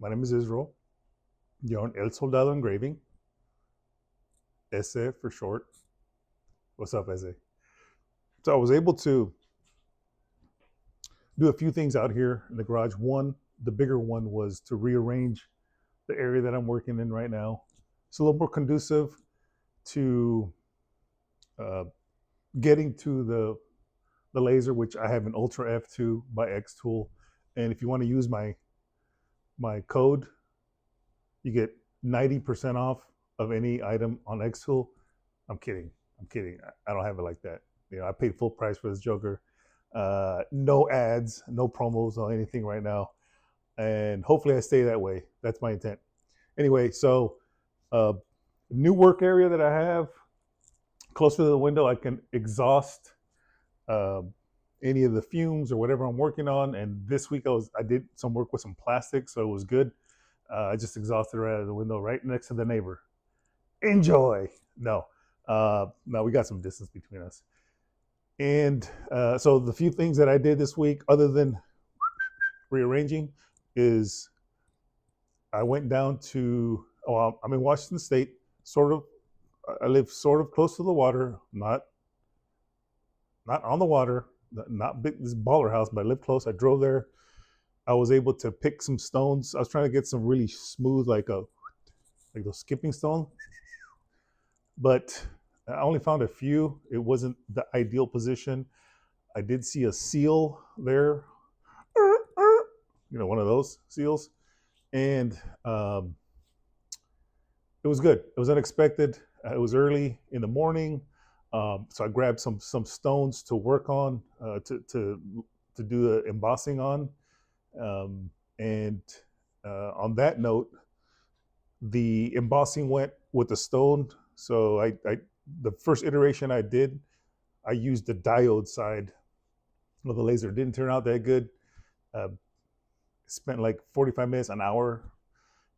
My name is Israel. You're on El Soldado Engraving, Ese for short. What's up, Ese? So I was able to do a few things out here in the garage. One, the bigger one, was to rearrange the area that I'm working in right now. It's a little more conducive to uh, getting to the laser, which I have an Ultra F2 by X Tool. And if you want to use my code, you get 90% off of any item on X Tool. I'm kidding. I don't have it like that. I paid full price for this Joker. No ads, no promos, or anything right now. And hopefully I stay that way. That's my intent. Anyway, so new work area that I have closer to the window, I can exhaust uh, any of the fumes or whatever I'm working on. And this week I did some work with some plastic, so it was good. I just exhausted right out of the window, right next to the neighbor. Enjoy. No, we got some distance between us. And so the few things that I did this week, other than rearranging, is I went down to, I'm in Washington State, sort of. I live sort of close to the water, not on the water, not big, this baller house, but I live close. I drove there. I was able to pick some stones. I was trying to get some really smooth, like those skipping stones, but I only found a few. It wasn't the ideal position. I did see a seal there, one of those seals, and it was good. It was unexpected. It was early in the morning, so I grabbed some stones to work on, to do the embossing on, and on that note, the embossing went with the stone. So I the first iteration I did, I used the diode side of the laser. It didn't turn out that good. Spent like 45 minutes, an hour,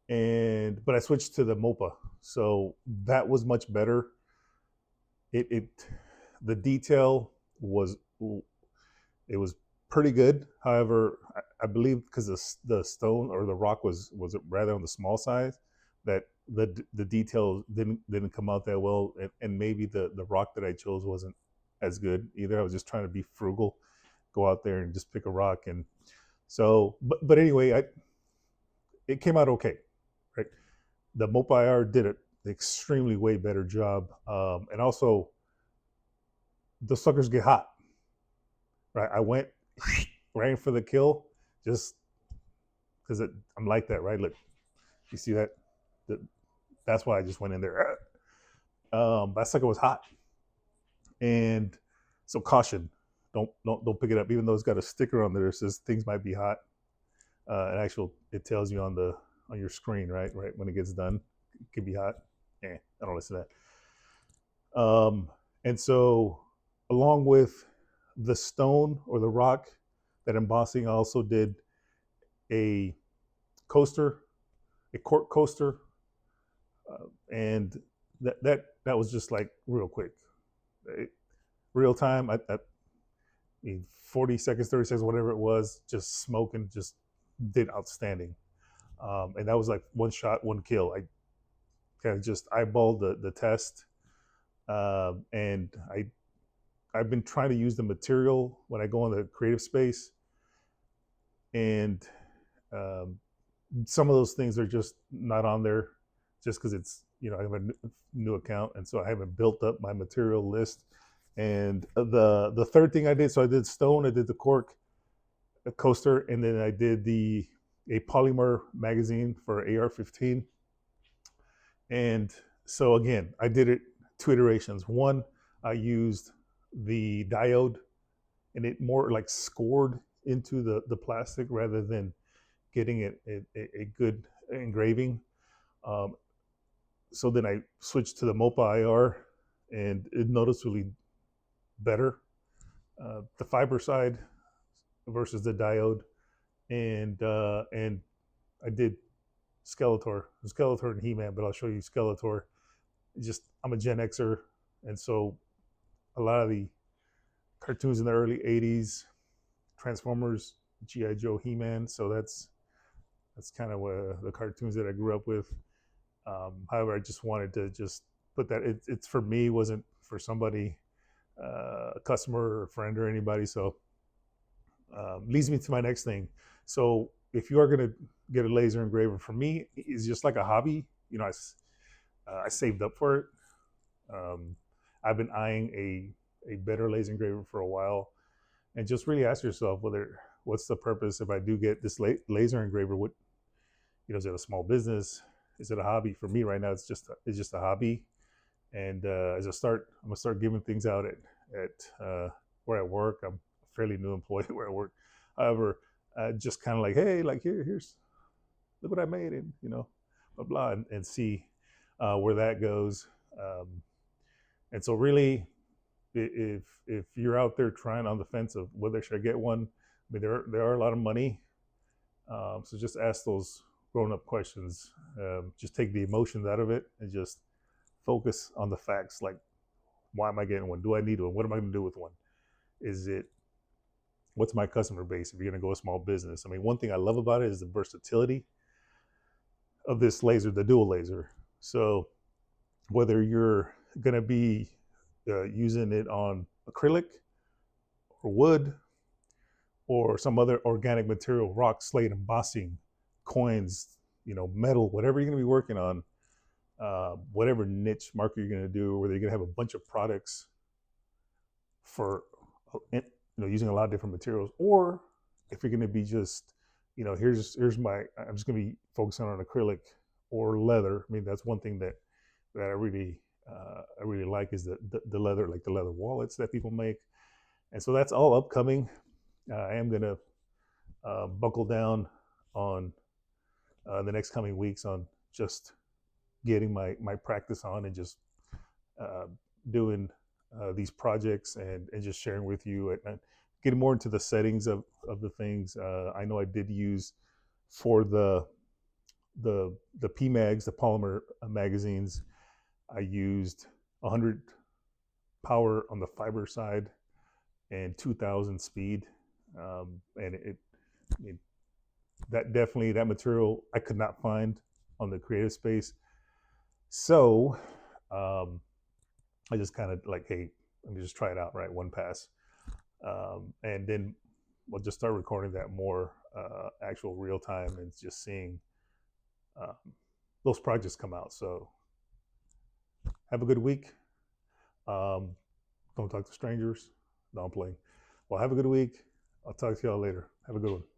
but I switched to the MOPA, so that was much better. The detail was pretty good. However, I believe because the stone or the rock was rather on the small size, that the detail didn't come out that well, and maybe the rock that I chose wasn't as good either. I was just trying to be frugal, go out there and just pick a rock, and so but anyway, it came out okay, right? The MOPA IR did an extremely way better job, and also the suckers get hot, right? I went ran for the kill just because I'm like that, right? Look, you see that? That's why I just went in there. That sucker was hot, and so caution, don't pick it up, even though it's got a sticker on there that says things might be hot. It tells you on your screen, right when it gets done, it could be hot. I don't listen to that. And so, along with the stone or the rock, that embossing, I also did a coaster, a cork coaster, and that was just like real quick, real time. I 40 seconds, 30 seconds, whatever it was, just smoking, just did outstanding. And that was like one shot, one kill. I kind of just eyeballed the test, and I've been trying to use the material when I go in the creative space, and some of those things are just not on there, just because it's I have a new account, and so I haven't built up my material list. And the third thing I did, so I did stone, I did the cork coaster, and then I did a polymer magazine for AR-15. And so again, I did it 2 iterations. One, I used the diode, and it more like scored into the plastic rather than getting it a good engraving. So then I switched to the MOPA IR, and it noticeably better, the fiber side versus the diode, and I did Skeletor and He-Man, but I'll show you Skeletor. I'm a Gen Xer, and so a lot of the cartoons in the early '80s, Transformers, G.I. Joe, He-Man. So that's That's kind of the cartoons that I grew up with. However, I just wanted to just put that it's for me, wasn't for somebody, a customer or friend or anybody. So leads me to my next thing. So if you are going to get a laser engraver, for me, it's just like a hobby. You know, I saved up for it. Um, I've been eyeing a better laser engraver for a while, and just really ask yourself what's the purpose if I do get this laser engraver? What, you know, is it a small business? Is it a hobby? For me right now, it's just a hobby. And as I'm gonna start giving things out at where I work. I'm a fairly new employee where I work. However, just kind of like, hey, like here's look what I made, and you know, blah blah, and see where that goes. Um, and so, really, if you're out there trying on the fence of whether should I get one, I mean, there are a lot of money. So just ask those grown up questions. Just take the emotions out of it and just focus on the facts. Like, why am I getting one? Do I need one? What am I going to do with one? Is it, what's my customer base? If you're going to go a small business, I mean, one thing I love about it is the versatility of this laser, the dual laser. So whether you're going to be using it on acrylic or wood or some other organic material, rock, slate, embossing, coins, you know, metal, whatever you're going to be working on, whatever niche market you're going to do, whether you're going to have a bunch of products for, you know, using a lot of different materials, or if you're going to be just, you know, here's my, I'm just going to be focusing on acrylic or leather. I mean, that's one thing that I really like is the leather, like the leather wallets that people make, and so that's all upcoming. I am going to buckle down on the next coming weeks on just getting my practice on and just uh, doing these projects and just sharing with you and getting more into the settings of the things. I know I did use for the PMAGs, the polymer magazines. I used 100 power on the fiber side and 2,000 speed, and it that definitely, that material I could not find on the creative space. So I just kind of like, hey, let me just try it out, right? One pass. And then we'll just start recording that more actual real time and just seeing um, those projects come out. So have a good week. Don't talk to strangers. No, I'm playing. Well, have a good week. I'll talk to y'all later. Have a good one.